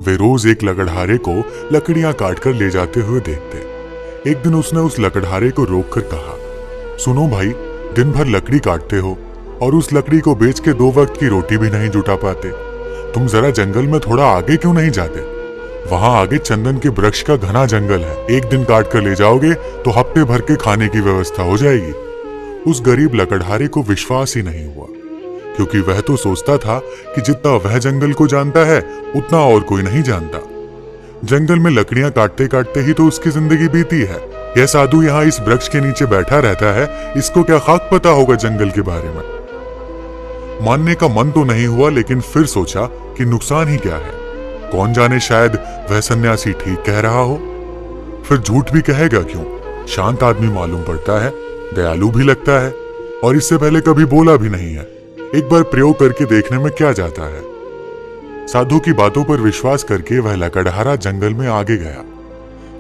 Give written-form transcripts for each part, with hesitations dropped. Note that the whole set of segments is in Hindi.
वे रोज एक लकड़हारे को लकड़ियां काटकर ले जाते हुए देखते। एक दिन उसने उस लकड़हारे को रोककर कहा, सुनो भाई, दिन भर लकड़ी काटते हो और उस लकड़ी को बेच के 2 वक्त की रोटी भी नहीं जुटा पाते। तुम जरा जंगल में थोड़ा आगे क्यों नहीं जाते? वहां आगे चंदन के वृक्ष का घना जंगल है। एक दिन काट कर ले जाओगे तो हफ्ते भर के खाने की व्यवस्था हो जाएगी। उस गरीब लकड़हारे को विश्वास ही नहीं हुआ, क्योंकि वह तो सोचता था कि जितना वह जंगल को जानता है उतना और कोई नहीं जानता। जंगल में लकड़ियां काटते काटते ही तो उसकी जिंदगी बीती है। यह साधु यहाँ इस वृक्ष के नीचे बैठा रहता है, इसको क्या खाक पता होगा जंगल के बारे में। मानने का मन तो नहीं हुआ, लेकिन फिर सोचा कि नुकसान ही क्या है। कौन जाने, शायद वह सन्यासी ठीक कह रहा हो। फिर झूठ भी कहेगा क्यों? शांत आदमी मालूम पड़ता है, दयालु भी लगता है, और इससे पहले कभी बोला भी नहीं है। एक बार प्रयोग करके देखने में क्या जाता है। साधु की बातों पर विश्वास करके वह लकड़हारा जंगल में आगे गया।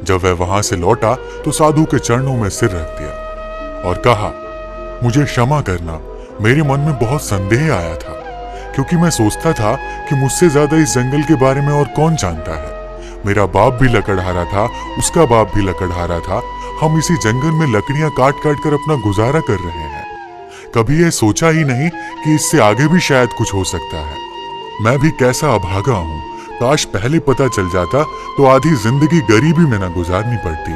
जब वह वहां से लौटा तो साधु के चरणों में सिर रख दिया और कहा, मुझे क्षमा करना, मेरे मन में बहुत संदेह आया था, क्योंकि मैं सोचता था कि मुझसे ज्यादा इस जंगल के बारे में और कौन जानता है। मेरा बाप भी लकड़हारा था, उसका बाप भी लकड़हारा था। हम इसी जंगल में लकड़ियां काट काट कर अपना गुजारा कर रहे हैं। कभी यह सोचा ही नहीं कि इससे आगे भी शायद कुछ हो सकता है। मैं भी कैसा अभागा हूँ। काश पहले पता चल जाता तो आधी जिंदगी गरीबी में न गुजारनी पड़ती।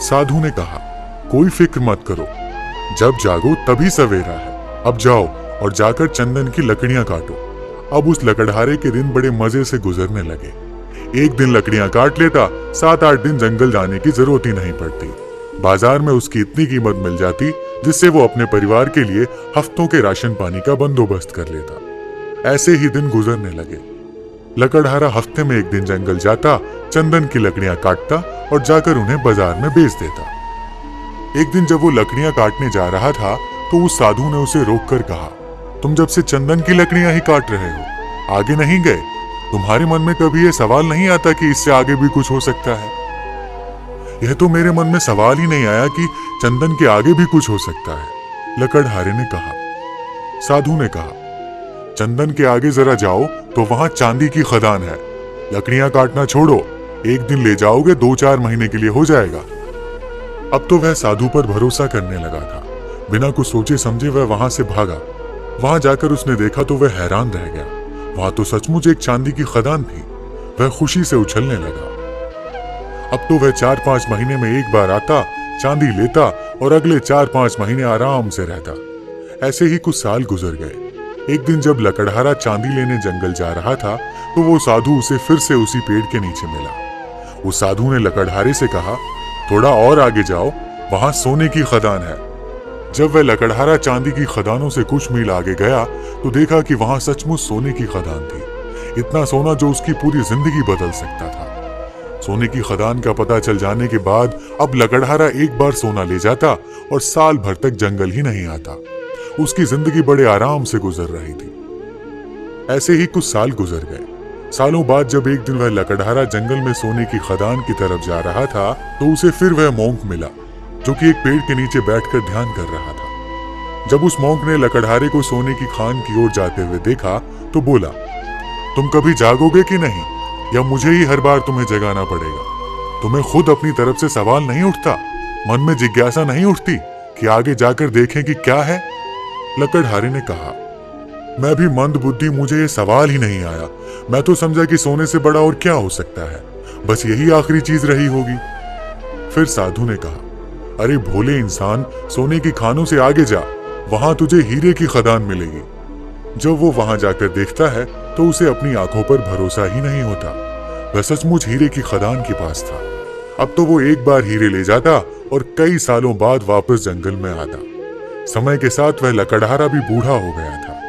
साधु ने कहा, कोई फिक्र मत करो, जब जागो तभी सवेरा है। अब जाओ और जाकर चंदन की लकड़ियां काटो। अब उस लकड़हारे के दिन बड़े मजे से गुजरने लगे। एक दिन लकड़ियां काट लेता, 7-8 दिन जंगल जाने की जरूरत ही नहीं पड़ती। बाजार में उसकी इतनी कीमत मिल जाती जिससे वो अपने परिवार के लिए हफ्तों के राशन पानी का बंदोबस्त कर लेता। ऐसे ही दिन गुजरने लगे। लकड़हारा हफ्ते में एक दिन जंगल जाता, चंदन की लकड़ियां काटता और जाकर उन्हें बाजार में बेच देता। एक दिन जब वो लकड़ियां काटने जा रहा था तो उस साधु ने उसे रोककर कहा, तुम जब से चंदन की लकड़ियां ही काट रहे हो, आगे नहीं गए? तुम्हारे मन में कभी यह सवाल नहीं आता कि इससे आगे भी कुछ हो सकता है? यह तो मेरे मन में सवाल ही नहीं आया कि चंदन के आगे भी कुछ हो सकता है, लकड़हारे ने कहा। साधु ने कहा, चंदन के आगे जरा जाओ तो वहां चांदी की खदान है। लकड़ियां काटना छोड़ो, एक दिन ले जाओगे 2-4 महीने के लिए हो जाएगा। अब तो वह साधु पर भरोसा करने लगा था। बिना कुछ सोचे समझे वह वहां से भागा। वहां जाकर उसने देखा तो वह हैरान रह गया। वहां तो सचमुच एक चांदी की खदान थी। वह खुशी से उछलने लगा। अब तो वह 4-5 महीने में एक बार आता, चांदी लेता और अगले 4-5 महीने आराम से रहता। ऐसे ही कुछ साल गुजर गए। एक दिन जब लकड़हारा चांदी लेने जंगल जा रहा था तो वो साधु उसे फिर से उसी पेड़ के नीचे मिला। उस साधु ने लकड़हारे से कहा, थोड़ा और आगे जाओ, वहां सोने की खदान है। जब वह लकड़हारा चांदी की खदानों से कुछ मील आगे गया तो देखा कि वहां सचमुच सोने की खदान थी। इतना सोना जो उसकी पूरी जिंदगी बदल सकता था। सोने की खदान का पता चल जाने के बाद अब लकड़हारा एक बार सोना ले जाता और साल भर तक जंगल ही नहीं आता। उसकी जिंदगी बड़े आराम से गुजर रही थी। ऐसे ही कुछ साल गुजर गए। सालों बाद जब एक दिन वह लकड़हारा जंगल में सोने की खदान की तरफ जा रहा था तो उसे फिर वह मोंक मिला, जो कि एक पेड़ के नीचे बैठकर ध्यान कर रहा था। जब उस मोंक ने लकड़हारे को सोने की खान की ओर जाते हुए देखा तो बोला, तुम कभी जागोगे कि नहीं, या मुझे ही हर बार तुम्हें जगाना पड़ेगा? तुम्हें खुद अपनी तरफ से सवाल नहीं उठता? मन में जिज्ञासा नहीं उठती कि आगे जाकर देखें कि क्या है? लकड़हारे ने कहा, मैं भी मंद बुद्धि, मुझे ये सवाल ही नहीं आया। मैं तो समझा कि सोने से बड़ा और क्या हो सकता है, बस यही आखिरी चीज रही होगी। फिर साधु ने कहा, अरे भोले इंसान, सोने की खानों से आगे जा, वहां तुझे हीरे की खदान मिलेगी। जब वो वहां जाकर देखता है तो उसे अपनी आंखों पर भरोसा ही नहीं होता। वह सचमुच हीरे की खदान के पास था। अब तो वो एक बार हीरे ले जाता और कई सालों बाद वापस जंगल में आता। समय के साथ वह लकड़हारा भी बूढ़ा हो गया था।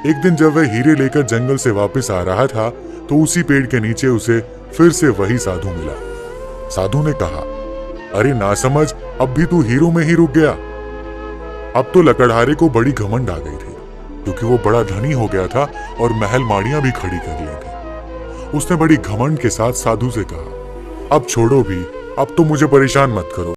एक दिन जब वह हीरे लेकर जंगल से वापस आ रहा था तो उसी पेड़ के नीचे उसे फिर से वही साधु मिला। साधु ने कहा, अरे नासमझ, अब भी तू हीरों में ही रुक गया। अब तो लकड़हारे को बड़ी घमंड आ गई थी, क्योंकि वो बड़ा धनी हो गया था और महल माड़ियां भी खड़ी कर ली थी। उसने बड़ी घमंड के साथ साधु से कहा, अब छोड़ो भी, अब तो मुझे परेशान मत करो।